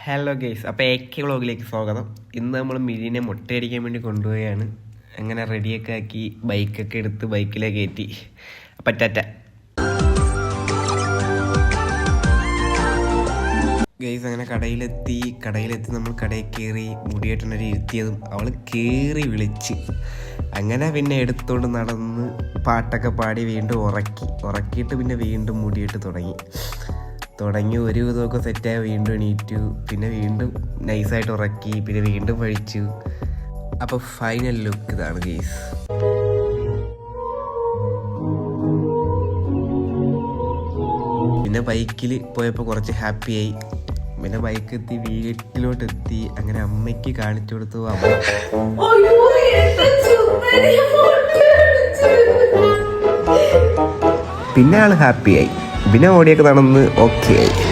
Hello guys, അപ്പോൾ AK വ്ളോഗിലേക്ക് സ്വാഗതം. ഇന്ന് നമ്മൾ മിഴിനെ മുട്ടയടിക്കാൻ വേണ്ടി കൊണ്ടുപോവുകയാണ്. അങ്ങനെ റെഡിയൊക്കെ ആക്കി ബൈക്കൊക്കെ എടുത്ത് ബൈക്കിലേക്ക് കയറ്റി. അപ്പം ടാറ്റ ഗെയ്സ്. അങ്ങനെ കടയിലെത്തി നമ്മൾ കടയിൽ കയറി മുടിയേട്ടനൊരു ഇരുത്തിയതും അവൾ കയറി വിളിച്ച് അങ്ങനെ പിന്നെ എടുത്തോണ്ട് നടന്ന് പാട്ടൊക്കെ പാടി വീണ്ടും ഉറക്കിയിട്ട് പിന്നെ വീണ്ടും മുടിയിട്ട് തുടങ്ങി ഒരു വിധമൊക്കെ സെറ്റായി വീണ്ടും എണീറ്റു. പിന്നെ വീണ്ടും നൈസായിട്ട് ഉറക്കി, പിന്നെ വീണ്ടും കഴിച്ചു. അപ്പോൾ ഫൈനൽ ലുക്ക് ഇതാണ് ഗെയ്സ്. പിന്നെ ബൈക്കിൽ പോയപ്പോൾ കുറച്ച് ഹാപ്പിയായി. പിന്നെ ബൈക്ക് എത്തി, വീട്ടിലോട്ടെത്തി. അങ്ങനെ അമ്മയ്ക്ക് കാണിച്ചു കൊടുത്തു. പിന്നെ ആൾ ഹാപ്പിയായി. പിന്നെ ഓടിയൊക്കെ നടന്ന് ഓക്കെ ആയി.